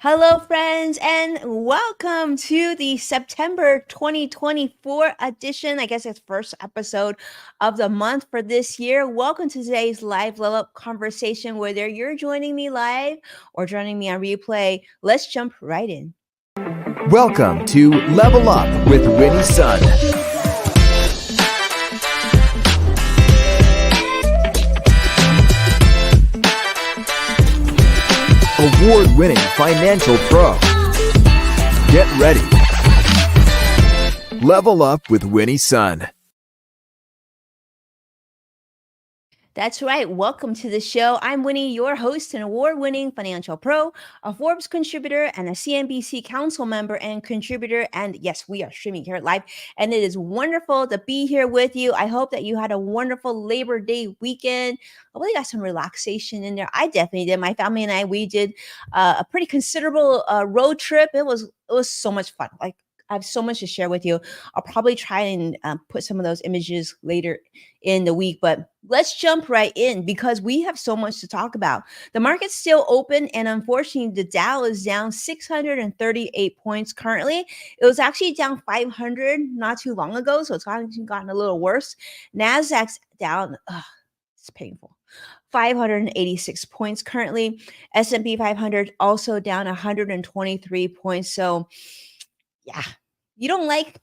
Hello, friends, and welcome to the September 2024 edition. I guess it's first episode of the month for this year. Welcome to today's live level up conversation. Whether you're joining me live or joining me on replay, let's jump right in. Welcome to Level Up with Winnie Sun. Award-winning financial pro. Get ready. Level Up with Winnie Sun. That's right. Welcome to the show. I'm Winnie, your host and award-winning financial pro, a Forbes contributor, and a CNBC council member and contributor. And yes, we are streaming here live, and it is wonderful to be here with you. I hope that you had a wonderful Labor Day weekend. Hopefully, got some relaxation in there. I definitely did. My family and we did a pretty considerable road trip. It was so much fun. I have so much to share with you. I'll probably try and put some of those images later in the week, but let's jump right in because we have so much to talk about. The market's still open, and unfortunately, the Dow is down 638 points currently. It was actually down 500 not too long ago, so it's gotten a little worse. Nasdaq's down. It's painful. 586 points currently. S&P 500 also down 123 points. So yeah, you don't like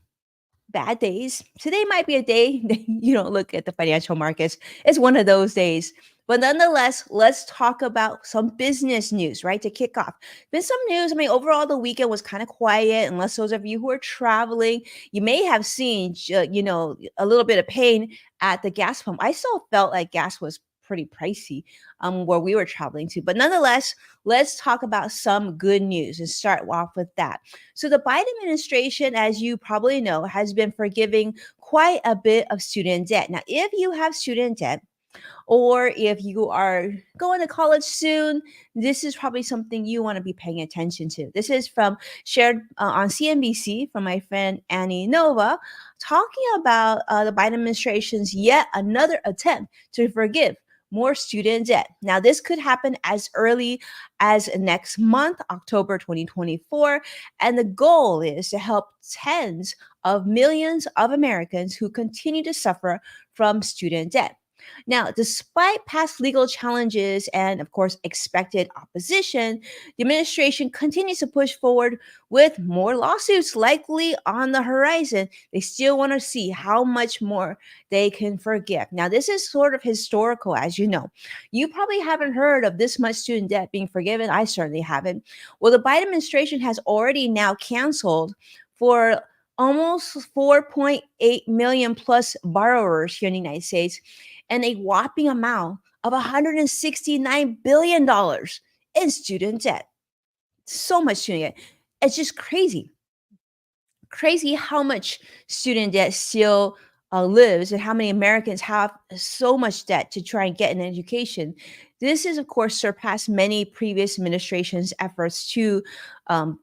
bad days. Today might be a day that you don't look at the financial markets. It's one of those days. But nonetheless, let's talk about some business news, right? To kick off. Been some news. I mean, overall, the weekend was kind of quiet, unless those of you who are traveling, you may have seen, a little bit of pain at the gas pump. I still felt like gas was pretty pricey where we were traveling to. But nonetheless, let's talk about some good news and start off with that. So the Biden administration, as you probably know, has been forgiving quite a bit of student debt. Now, if you have student debt, or if you are going to college soon, this is probably something you want to be paying attention to. This is from shared on CNBC from my friend Annie Nova, talking about the Biden administration's yet another attempt to forgive more student debt. Now, this could happen as early as next month, October 2024. And the goal is to help tens of millions of Americans who continue to suffer from student debt. Now, despite past legal challenges and, of course, expected opposition, the administration continues to push forward with more lawsuits likely on the horizon. They still want to see how much more they can forgive. Now, this is sort of historical, as you know. You probably haven't heard of this much student debt being forgiven. I certainly haven't. Well, the Biden administration has already now canceled for almost 4.8 million plus borrowers here in the United States and a whopping amount of $169 billion in student debt. So much student debt. It's just crazy. Crazy how much student debt still lives and how many Americans have so much debt to try and get an education. This is, of course, surpassed many previous administrations' efforts to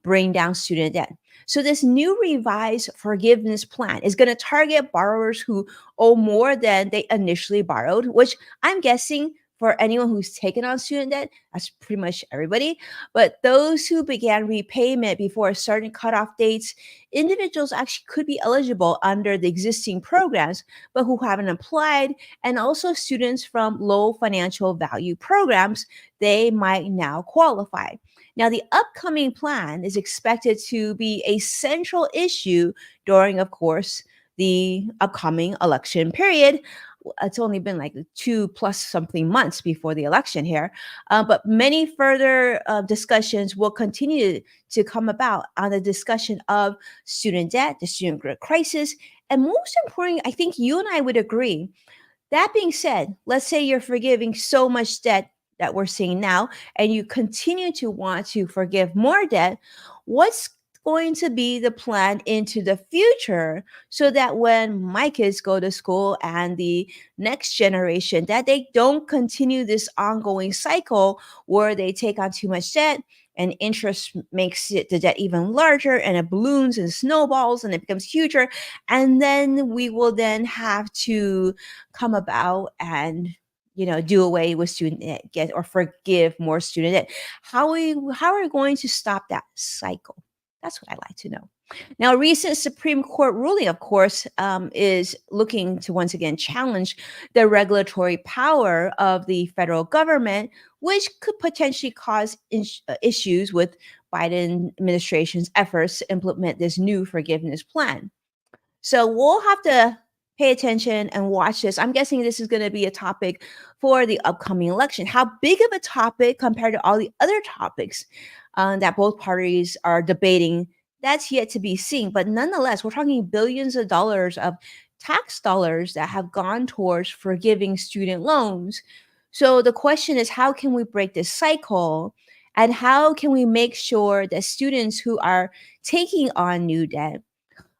bring down student debt. So this new revised forgiveness plan is going to target borrowers who owe more than they initially borrowed, which I'm guessing for anyone who's taken on student debt, that's pretty much everybody. But those who began repayment before certain cutoff dates, individuals actually could be eligible under the existing programs, but who haven't applied, and also students from low financial value programs, they might now qualify. Now, the upcoming plan is expected to be a central issue during, of course, the upcoming election period. It's only been like 2+ something months before the election here, but many further discussions will continue to come about on the discussion of student debt, the student debt crisis, and most importantly, I think you and I would agree. That being said, let's say you're forgiving so much debt that we're seeing now, and you continue to want to forgive more debt. What's going to be the plan into the future so that when my kids go to school and the next generation, that they don't continue this ongoing cycle where they take on too much debt and interest makes the debt even larger and it balloons and snowballs and it becomes huger, and then we will then have to come about and do away with student debt, get or forgive more student debt. How are we going to stop that cycle? That's what I'd like to know. Now, a recent Supreme Court ruling, of course, is looking to once again challenge the regulatory power of the federal government, which could potentially cause issues with Biden administration's efforts to implement this new forgiveness plan. So we'll have to pay attention and watch this. I'm guessing this is going to be a topic for the upcoming election. How big of a topic compared to all the other topics that both parties are debating, that's yet to be seen. But nonetheless, we're talking billions of dollars of tax dollars that have gone towards forgiving student loans. So the question is, how can we break this cycle? And how can we make sure that students who are taking on new debt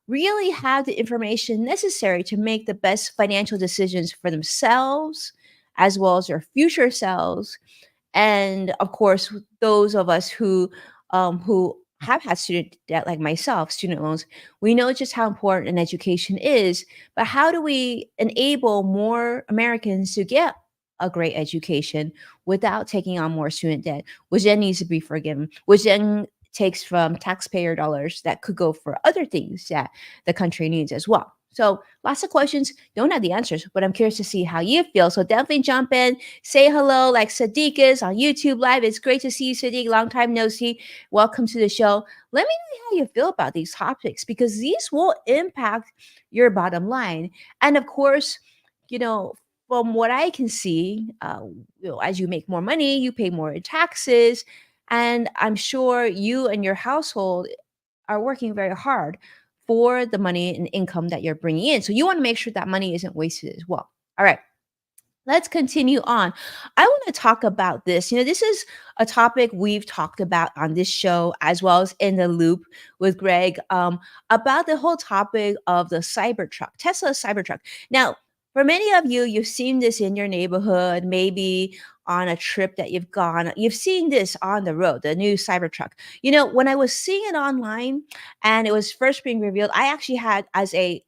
really have the information necessary to make the best financial decisions for themselves as well as their future selves, and of course those of us who have had student debt like myself, student loans, we know just how important an education is. But how do we enable more Americans to get a great education without taking on more student debt, which then needs to be forgiven, which then takes from taxpayer dollars that could go for other things that the country needs as well. So lots of questions, don't have the answers, but I'm curious to see how you feel. So definitely jump in, say hello like Sadiq is on YouTube Live. It's great to see you, Sadiq. Long time no see. Welcome to the show. Let me know how you feel about these topics because these will impact your bottom line. And of course, you know, from what I can see, as you make more money, you pay more in taxes. And I'm sure you and your household are working very hard for the money and income that you're bringing in. So you want to make sure that money isn't wasted as well. All right. Let's continue on. I want to talk about this. This is a topic we've talked about on this show as well as in the loop with Greg, about the whole topic of the Cybertruck, Tesla Cybertruck. Now, for many of you, you've seen this in your neighborhood, maybe on a trip that you've gone. You've seen this on the road, the new Cybertruck. When I was seeing it online and it was first being revealed, I actually had as a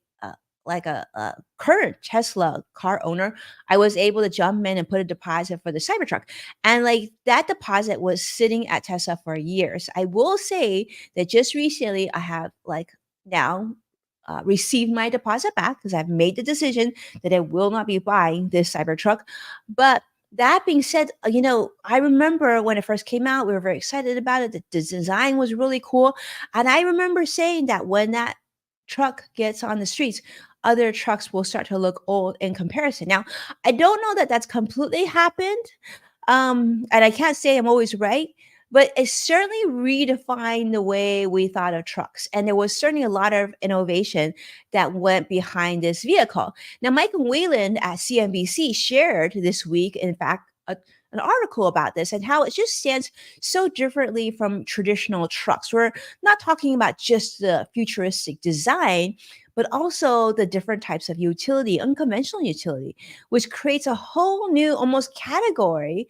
current Tesla car owner, I was able to jump in and put a deposit for the Cybertruck. And like that deposit was sitting at Tesla for years. I will say that just recently I have now received my deposit back because I've made the decision that I will not be buying this Cybertruck. But that being said, I remember when it first came out, we were very excited about it. The design was really cool. And I remember saying that when that truck gets on the streets, other trucks will start to look old in comparison. Now, I don't know that that's completely happened. And I can't say I'm always right, but it certainly redefined the way we thought of trucks. And there was certainly a lot of innovation that went behind this vehicle. Now, Michael Whelan at CNBC shared this week, in fact, an article about this and how it just stands so differently from traditional trucks. We're not talking about just the futuristic design, but also the different types of utility, unconventional utility, which creates a whole new almost category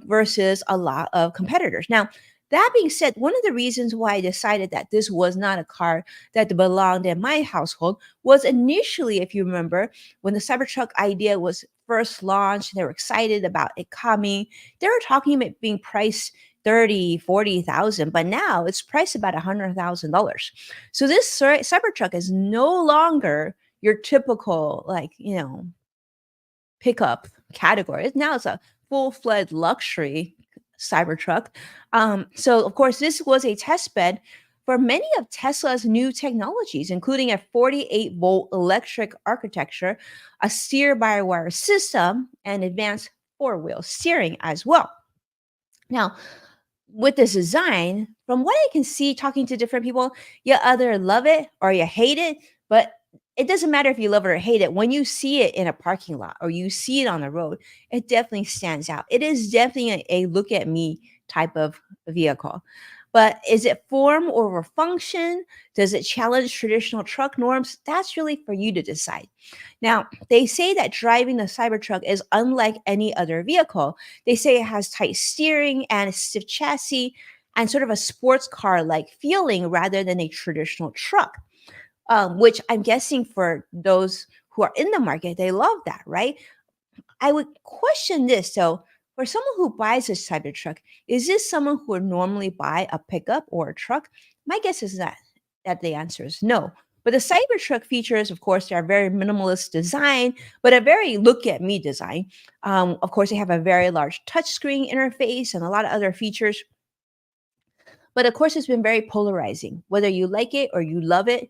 versus a lot of competitors. Now, that being said, one of the reasons why I decided that this was not a car that belonged in my household was initially, if you remember, when the Cybertruck idea was first launched, they were excited about it coming. They were talking about being priced 30, 40,000, but now it's priced about $100,000. So this Cybertruck is no longer your typical, pickup category. Now it's a full-fledged luxury Cybertruck. So of course, this was a test bed for many of Tesla's new technologies, including a 48-volt electric architecture, a steer-by-wire system, and advanced four-wheel steering as well. Now, with this design, from what I can see talking to different people, you either love it or you hate it, but it doesn't matter if you love it or hate it. When you see it in a parking lot or you see it on the road, it definitely stands out. It is definitely a look at me type of vehicle. But is it form over function? Does it challenge traditional truck norms? That's really for you to decide. Now, they say that driving the Cybertruck is unlike any other vehicle. They say it has tight steering and a stiff chassis and sort of a sports car like feeling rather than a traditional truck, which I'm guessing for those who are in the market, they love that, right? I would question this. So, for someone who buys a Cybertruck, is this someone who would normally buy a pickup or a truck? My guess is that the answer is no. But the Cybertruck features, of course, they are very minimalist design, but a very look at me design. Of course, they have a very large touchscreen interface and a lot of other features. But of course, it's been very polarizing. Whether you like it or you love it,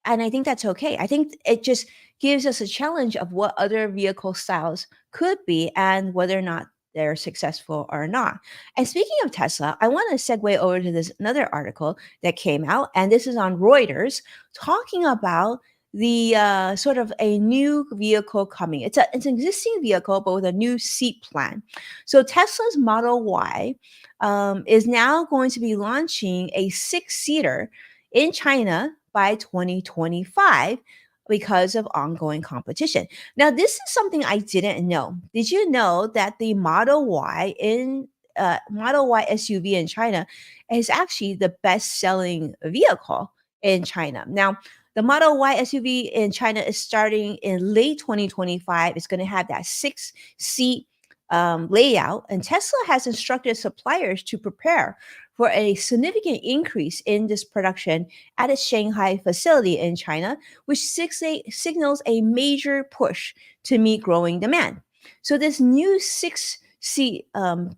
and I think that's okay. I think it just gives us a challenge of what other vehicle styles could be and whether or not they're successful or not. And speaking of Tesla, I want to segue over to this another article that came out, and this is on Reuters, talking about the sort of a new vehicle coming. It's an existing vehicle, but with a new seat plan. So Tesla's Model Y is now going to be launching a six-seater in China by 2025 because of ongoing competition. Now, this is something I didn't know. Did you know that the Model Y SUV in China is actually the best-selling vehicle in China? Now, the Model Y SUV in China is starting in late 2025. It's going to have that six-seat layout, and Tesla has instructed suppliers to prepare for a significant increase in this production at its Shanghai facility in China, which signals a major push to meet growing demand. So, this new six-seat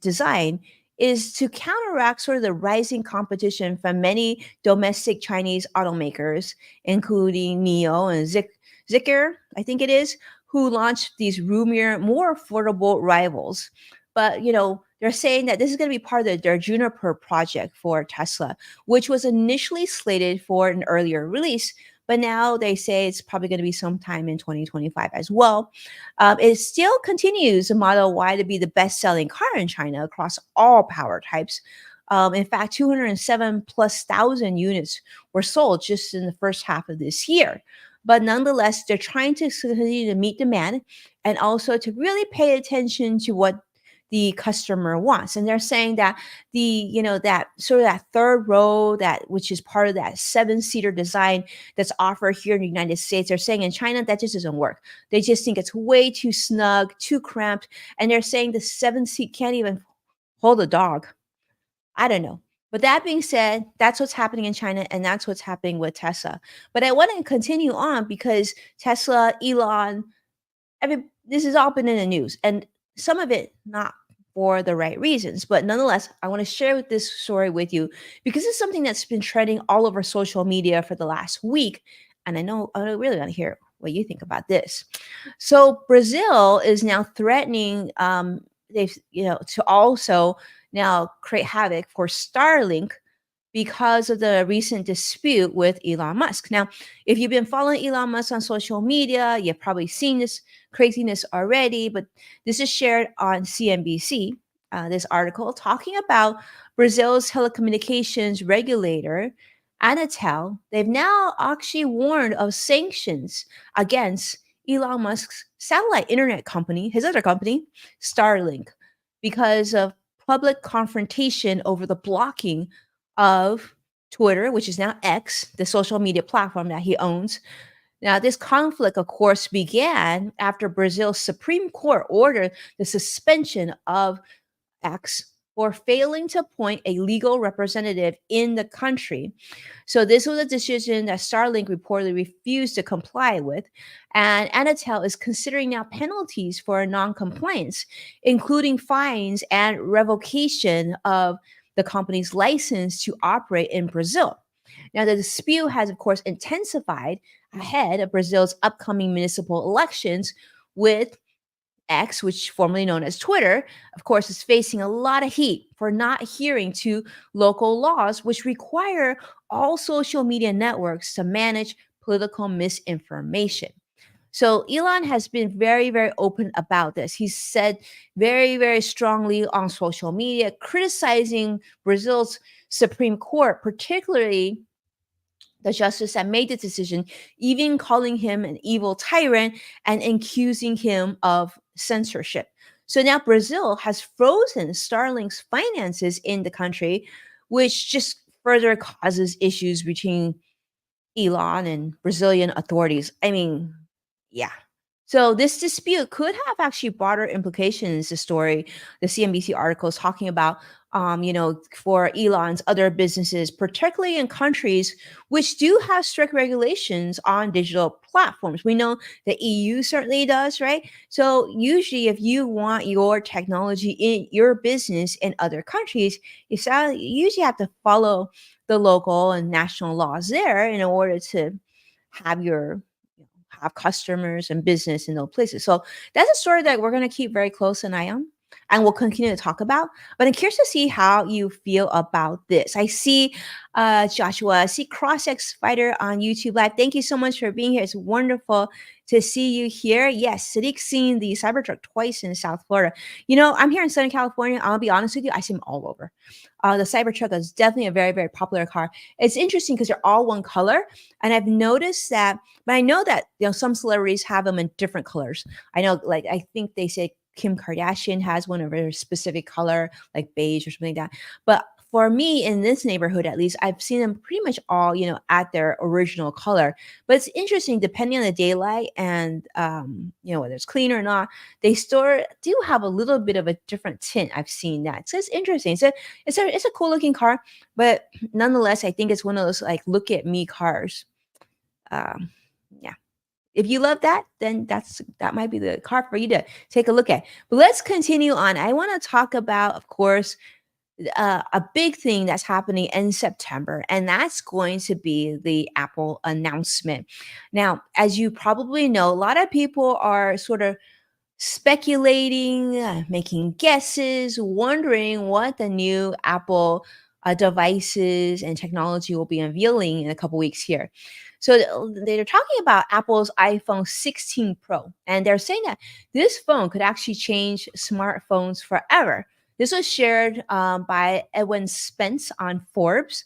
design is to counteract sort of the rising competition from many domestic Chinese automakers, including NIO and Zeekr, I think it is, who launched these roomier, more affordable rivals. But they're saying that this is going to be part of their Juniper project for Tesla, which was initially slated for an earlier release, but now they say it's probably going to be sometime in 2025 as well. It still continues the Model Y to be the best-selling car in China across all power types. In fact, 207 plus thousand units were sold just in the first half of this year. But nonetheless, they're trying to continue to meet demand and also to really pay attention to what the customer wants. And they're saying that that sort of that third row, that which is part of that seven-seater design that's offered here in the United States, they're saying in China that just doesn't work. They just think it's way too snug, too cramped, and they're saying the seven-seat can't even hold a dog. I don't know. But that being said, that's what's happening in China and that's what's happening with Tesla. But I want to continue on because Tesla, Elon, this has all been in the news and some of it not for the right reasons. But nonetheless, I want to share this story with you because it's something that's been trending all over social media for the last week. And I really want to hear what you think about this. So Brazil is now threatening to also now create havoc for Starlink because of the recent dispute with Elon Musk. Now, if you've been following Elon Musk on social media, you've probably seen this craziness already, but this is shared on CNBC, this article talking about Brazil's telecommunications regulator, Anatel. They've now actually warned of sanctions against Elon Musk's satellite internet company, his other company, Starlink, because of public confrontation over the blocking of Twitter, which is now X, the social media platform that he owns. Now, this conflict, of course, began after Brazil's Supreme Court ordered the suspension of X for failing to appoint a legal representative in the country. So this was a decision that Starlink reportedly refused to comply with, and Anatel is considering now penalties for non-compliance, including fines and revocation of the company's license to operate in Brazil. Now, the dispute has, of course, intensified ahead of Brazil's upcoming municipal elections, with X, which formerly known as Twitter, of course, is facing a lot of heat for not adhering to local laws, which require all social media networks to manage political misinformation. So Elon has been very, very open about this. He's said very, very strongly on social media, criticizing Brazil's Supreme Court, particularly the justice that made the decision, even calling him an evil tyrant and accusing him of censorship. So now Brazil has frozen Starlink's finances in the country, which just further causes issues between Elon and Brazilian authorities. I mean, yeah. So this dispute could have actually broader implications. The CNBC article is talking about, for Elon's other businesses, particularly in countries which do have strict regulations on digital platforms. We know the EU certainly does, right? So usually, if you want your technology in your business in other countries, you usually have to follow the local and national laws there in order to have your have customers and business in those places. So that's a story that we're going to keep very close an eye on and we'll continue to talk about. But I'm curious to see how you feel about this. I see Joshua, I see CrossX Fighter on YouTube Live. Thank you so much for being here. It's wonderful to see you here. Yes, Sadiq's seen the Cybertruck twice in South Florida. I'm here in Southern California. I'll be honest with you, I see them all over. The Cybertruck is definitely a very, very popular car. It's interesting because they're all one color. And I've noticed that, but I know that some celebrities have them in different colors. I know, like I think they say Kim Kardashian has one of her specific color, like beige or something like that. But for me, in this neighborhood at least, I've seen them pretty much all, at their original color. But it's interesting, depending on the daylight and whether it's clean or not, they still do have a little bit of a different tint. I've seen that, so it's interesting. It's a cool looking car, but nonetheless, I think it's one of those like look at me cars. Um, yeah. If you love that, then that might be the car for you to take a look at. But let's continue on. I want to talk about, of course, a big thing that's happening in September, and that's going to be the Apple announcement. Now, as you probably know, a lot of people are sort of speculating, making guesses, wondering what the new Apple devices and technology will be unveiling in a couple weeks here. So they're talking about Apple's iPhone 16 Pro, and they're saying that this phone could actually change smartphones forever. This was shared by Edwin Spence on Forbes,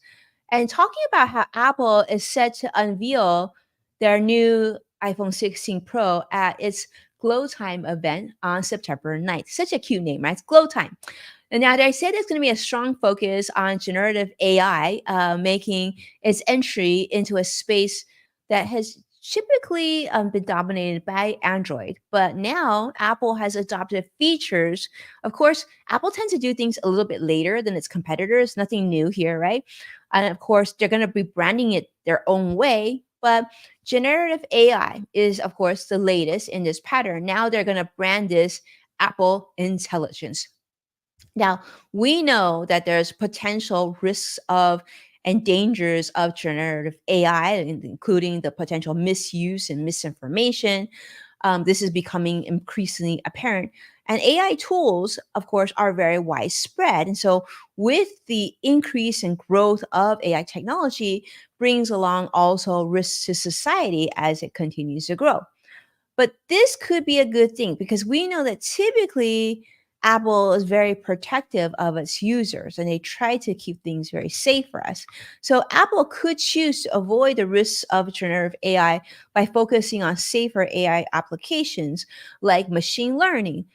and talking about how Apple is set to unveil their new iPhone 16 Pro at its Glow Time event on September 9th. Such a cute name, right? It's Glow Time. And now they said there's going to be a strong focus on generative AI, making its entry into a space that has typically been dominated by Android. But now Apple has adopted features. Of course, Apple tends to do things a little bit later than its competitors. Nothing new here, right? And of course, they're going to be branding it their own way. But generative AI is, of course, the latest in this pattern. Now they're going to brand this Apple Intelligence. Now, we know that there's potential risks of and dangers of generative AI, including the potential misuse and misinformation. This is becoming increasingly apparent. And AI tools, of course, are very widespread. And so, with the increase in growth of AI technology, brings along also risks to society as it continues to grow. But this could be a good thing because we know that typically Apple is very protective of its users and they try to keep things very safe for us. So Apple could choose to avoid the risks of generative AI by focusing on safer AI applications like machine learning.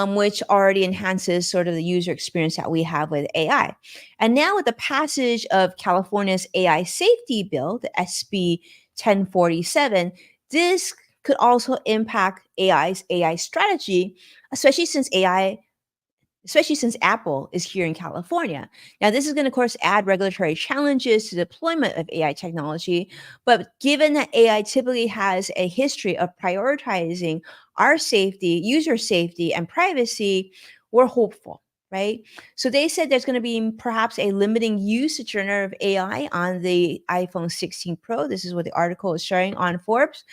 Which already enhances sort of the user experience that we have with AI. And now, with the passage of California's AI safety bill, the SB 1047, this could also impact AI's AI strategy, especially since AI especially since Apple is here in California. Now, this is going to, of course, add regulatory challenges to the deployment of AI technology. But given that AI typically has a history of prioritizing our safety, user safety, and privacy, we're hopeful. Right. So they said there's going to be perhaps a limiting use of generative AI on the iPhone 16 Pro. This is what the article is sharing on Forbes.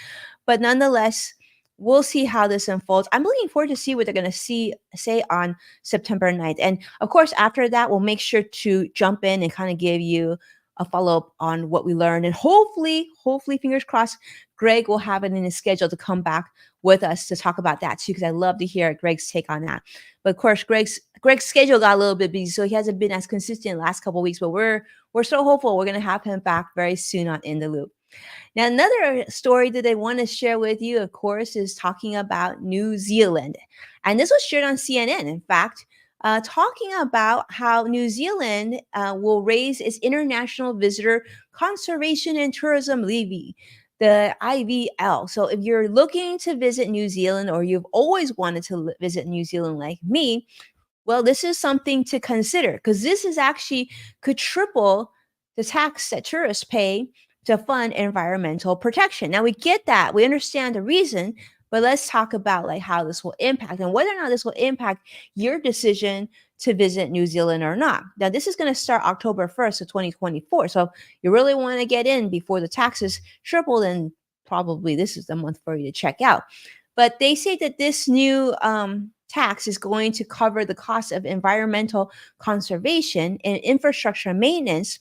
But nonetheless, we'll see how this unfolds. I'm looking forward to see what they're going to say on September 9th. And of course, after that, we'll make sure to jump in and kind of give you a follow-up on what we learned. And hopefully, fingers crossed, Greg will have it in his schedule to come back with us to talk about that too, because I love to hear Greg's take on that. But of course, Greg's schedule got a little bit busy, so he hasn't been as consistent the last couple of weeks. But we're so hopeful we're going to have him back very soon on In the Loop. Now, another story that I want to share with you, of course, is talking about New Zealand. And this was shared on CNN, in fact, talking about how New Zealand will raise its international visitor conservation and tourism levy. the IVL. So if you're looking to visit New Zealand or you've always wanted to visit New Zealand like me, well, this is something to consider because this is actually could triple the tax that tourists pay to fund environmental protection. Now we get that, we understand the reason, but let's talk about like how this will impact and whether or not this will impact your decision to visit New Zealand or not. Now this is going to start October 1st of 2024. So you really want to get in before the taxes triple, then probably this is the month for you to check out. But they say that this new tax is going to cover the cost of environmental conservation and infrastructure maintenance,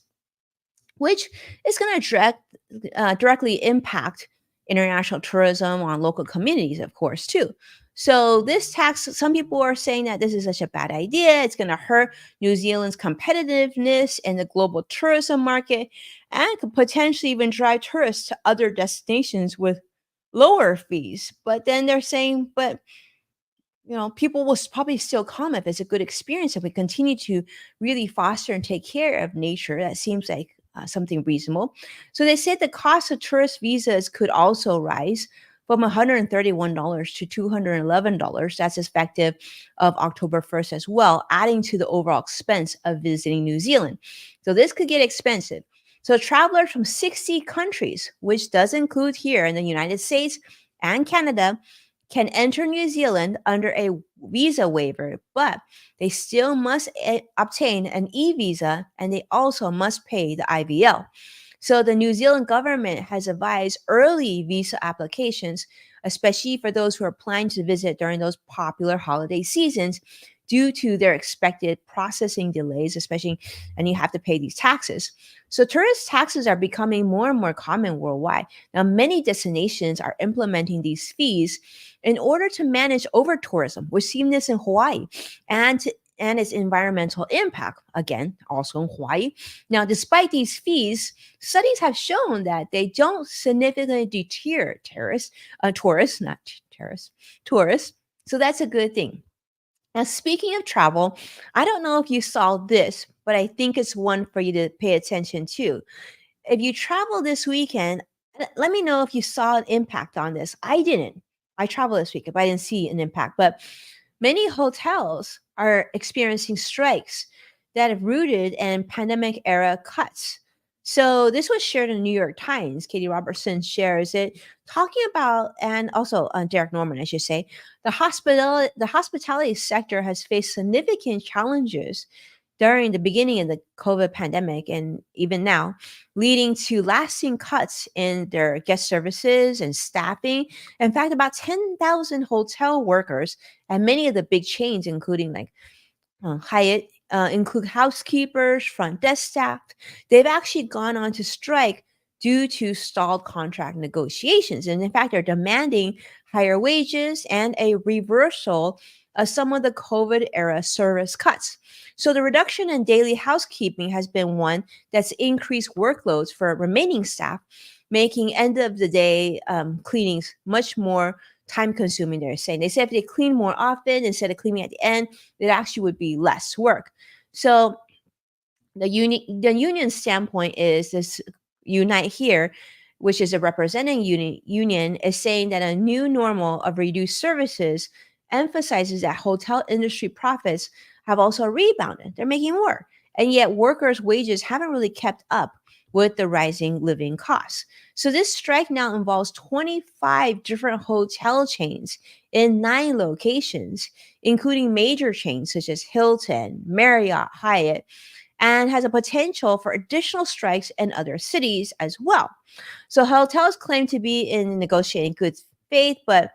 which is going to directly impact international tourism on local communities, of course, too. So, this tax, some people are saying that this is such a bad idea. It's going to hurt New Zealand's competitiveness in the global tourism market and could potentially even drive tourists to other destinations with lower fees. But then they're saying, but people will probably still come if it's a good experience if we continue to really foster and take care of nature. That seems like something reasonable. So they said the cost of tourist visas could also rise from $131 to $211. That's effective of October 1st as well, adding to the overall expense of visiting New Zealand. So this could get expensive. So travelers from 60 countries, which does include here in the United States and Canada, can enter New Zealand under a visa waiver, but they still must obtain an e visa and they also must pay the IVL. So the New Zealand government has advised early visa applications, especially for those who are planning to visit during those popular holiday seasons, due to their expected processing delays, especially, and you have to pay these taxes. So tourist taxes are becoming more and more common worldwide. Now, many destinations are implementing these fees in order to manage over tourism. We're seeing this in Hawaii and its environmental impact, again, also in Hawaii. Now, despite these fees, studies have shown that they don't significantly deter tourists, not terrorists, tourists. So that's a good thing. Now, speaking of travel, I don't know if you saw this, but I think it's one for you to pay attention to. If you travel this weekend, let me know if you saw an impact on this. I didn't. I traveled this weekend, but I didn't see an impact. But many hotels are experiencing strikes that have rooted in pandemic era cuts. So this was shared in the New York Times. Katie Robertson shares it, talking about, and also Derek Norman, I should say, the hospitality sector has faced significant challenges during the beginning of the COVID pandemic and even now, leading to lasting cuts in their guest services and staffing. In fact, about 10,000 hotel workers and many of the big chains, including like Hyatt, include housekeepers, front desk staff. They've actually gone on to strike due to stalled contract negotiations. And in fact, they're demanding higher wages and a reversal of some of the COVID era service cuts. So the reduction in daily housekeeping has been one that's increased workloads for remaining staff, making end of the day cleanings much more time consuming. They're saying they said if they clean more often instead of cleaning at the end, it actually would be less work. So the union standpoint is this Unite Here, which is a representing union, is saying that a new normal of reduced services emphasizes that hotel industry profits have also rebounded. They're making more. And yet workers' wages haven't really kept up with the rising living costs. So this strike now involves 25 different hotel chains in 9 locations, including major chains such as Hilton, Marriott, Hyatt, and has a potential for additional strikes in other cities as well. So hotels claim to be in negotiating good faith, but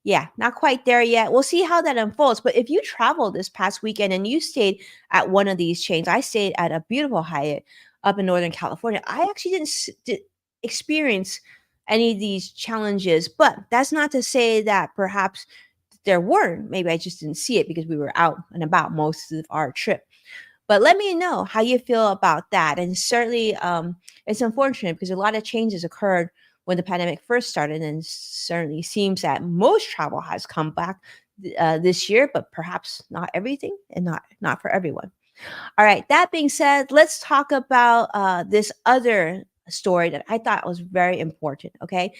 yeah, not quite there yet. We'll see how that unfolds. But if you traveled this past weekend and you stayed at one of these chains, I stayed at a beautiful Hyatt up in Northern California. I actually didn't experience any of these challenges, but that's not to say that perhaps there weren't. Maybe I just didn't see it because we were out and about most of our trip. But let me know how you feel about that. And certainly, it's unfortunate because a lot of changes occurred when the pandemic first started, and certainly seems that most travel has come back this year, but perhaps not everything and not for everyone. All right. That being said, let's talk about this other story that I thought was very important. Okay.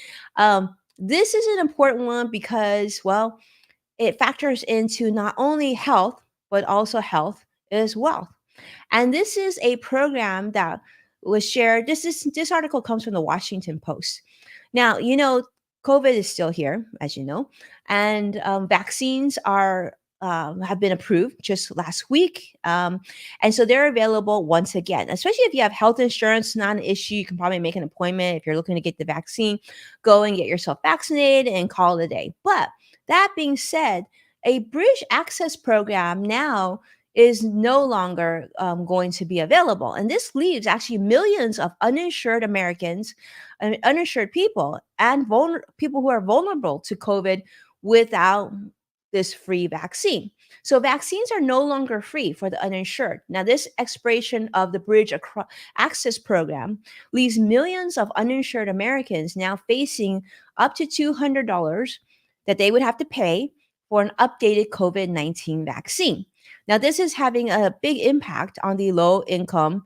This is an important one because, well, it factors into not only health, but also health is wealth. And this is a program that was shared. This article comes from the Washington Post. Now, COVID is still here, as you know, and vaccines are have been approved just last week, and so they're available once again. Especially if you have health insurance, not an issue. You can probably make an appointment if you're looking to get the vaccine. Go and get yourself vaccinated and call it a day. But that being said, a bridge access program now is no longer going to be available. And this leaves actually millions of uninsured Americans and uninsured people and people who are vulnerable to COVID without this free vaccine. So vaccines are no longer free for the uninsured. Now, this expiration of the Access Program leaves millions of uninsured Americans now facing up to $200 that they would have to pay for an updated COVID-19 vaccine. Now, this is having a big impact on the low income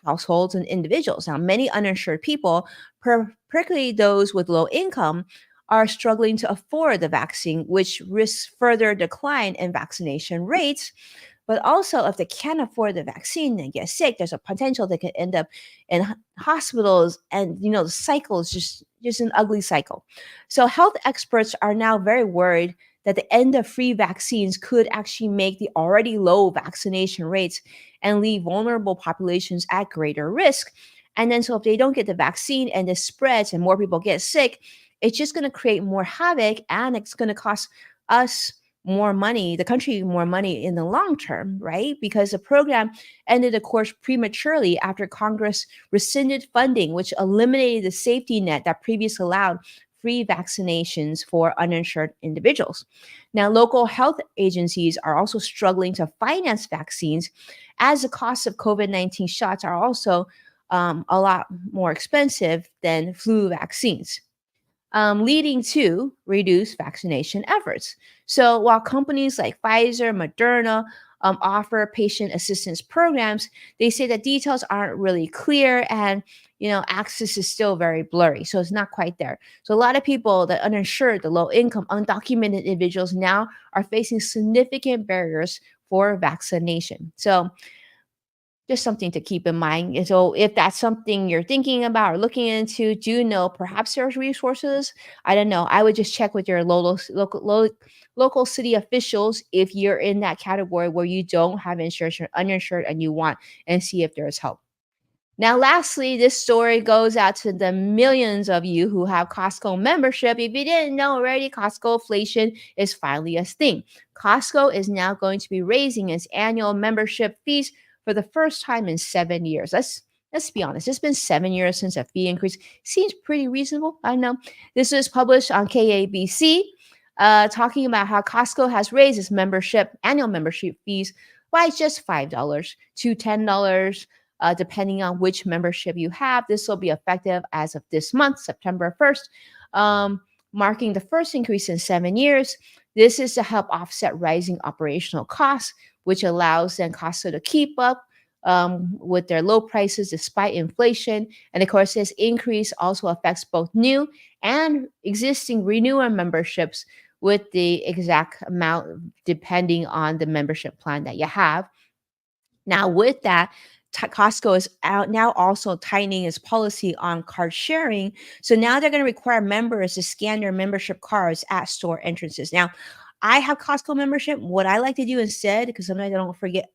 households and individuals. Now, many uninsured people, particularly those with low income, are struggling to afford the vaccine, which risks further decline in vaccination rates. But also, if they can't afford the vaccine and get sick, there's a potential they could end up in hospitals, and the cycle is just an ugly cycle. So, health experts are now very worried that the end of free vaccines could actually make the already low vaccination rates and leave vulnerable populations at greater risk. And then, so if they don't get the vaccine and this spreads and more people get sick, it's just going to create more havoc, and it's going to cost us more money, the country more money in the long term, right? Because the program ended, of course, prematurely after Congress rescinded funding, which eliminated the safety net that previously allowed free vaccinations for uninsured individuals. Now, local health agencies are also struggling to finance vaccines as the cost of COVID-19 shots are also a lot more expensive than flu vaccines, leading to reduced vaccination efforts. So while companies like Pfizer, Moderna offer patient assistance programs, they say that details aren't really clear, and access is still very blurry. So it's not quite there. So a lot of people, the uninsured, the low income, undocumented individuals now are facing significant barriers for vaccination. So just something to keep in mind. And so if that's something you're thinking about or looking into, do know perhaps there's resources. I don't know. I would just check with your local city officials if you're in that category where you don't have insurance, you're uninsured, and you want, and see if there's help. Now, lastly, this story goes out to the millions of you who have Costco membership. If you didn't know already, Costco inflation is finally a thing. Costco is now going to be raising its annual membership fees for the first time in 7 years. Let's be honest. It's been 7 years since a fee increase. Seems pretty reasonable. I know. This is published on KABC, talking about how Costco has raised its annual membership fees by just $5 to $10, depending on which membership you have. This will be effective as of this month, September 1st, marking the first increase in 7 years. This is to help offset rising operational costs, which allows then Costco to keep up with their low prices despite inflation. And of course, this increase also affects both new and existing renewal memberships with the exact amount depending on the membership plan that you have. Now, with that, Costco is out now also tightening its policy on card sharing. So now they're going to require members to scan their membership cards at store entrances. Now, I have Costco membership. What I like to do instead, because sometimes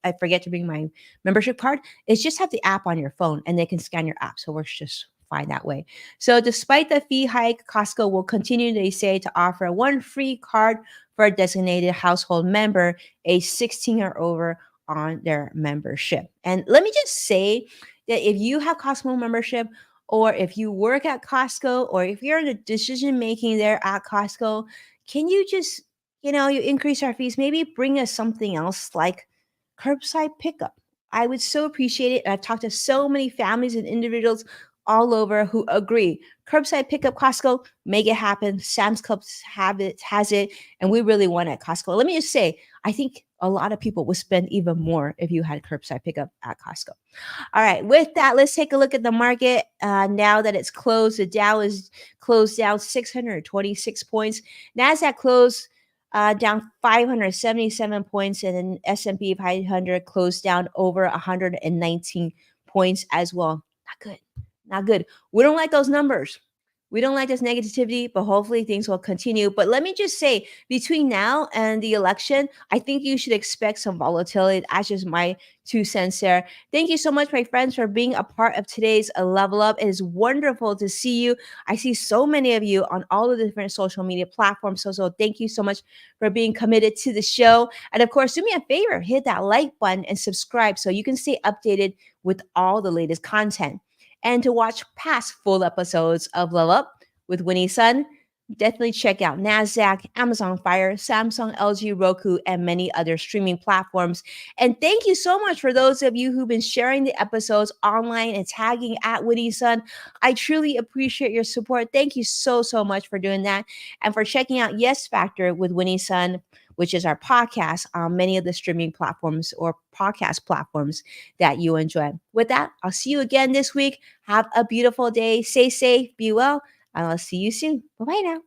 I forget to bring my membership card, is just have the app on your phone and they can scan your app. So it works just fine that way. So despite the fee hike, Costco will continue, they say, to offer one free card for a designated household member age 16 or over on their membership. And let me just say that if you have Costco membership, or if you work at Costco, or if you're in the decision making there at Costco, can you just, you increase our fees? Maybe bring us something else like curbside pickup. I would so appreciate it. And I've talked to so many families and individuals all over who agree. Curbside pickup, Costco, make it happen. Sam's Club has it, and we really want it at Costco. Let me just say, I think a lot of people would spend even more if you had curbside pickup at Costco. All right, with that, let's take a look at the market. Now that it's closed, the Dow is closed down 626 points. Nasdaq closed down 577 points, and then S&P 500 closed down over 119 points as well. Not good. Not good. We don't like those numbers. We don't like this negativity, but hopefully things will continue. But let me just say, between now and the election, I think you should expect some volatility. That's just my 2 cents there. Thank you so much, my friends, for being a part of today's Level Up. It is wonderful to see you. I see so many of you on all of the different social media platforms. So thank you so much for being committed to the show. And of course, do me a favor, hit that like button and subscribe so you can stay updated with all the latest content. And to watch past full episodes of Level Up with Winnie Sun, definitely check out NASDAQ, Amazon Fire, Samsung, LG, Roku, and many other streaming platforms. And thank you so much for those of you who've been sharing the episodes online and tagging at Winnie Sun. I truly appreciate your support. Thank you so much for doing that. And for checking out Yes Factor with Winnie Sun, which is our podcast on many of the streaming platforms or podcast platforms that you enjoy. With that, I'll see you again this week. Have a beautiful day. Stay safe, be well, and I'll see you soon. Bye bye now.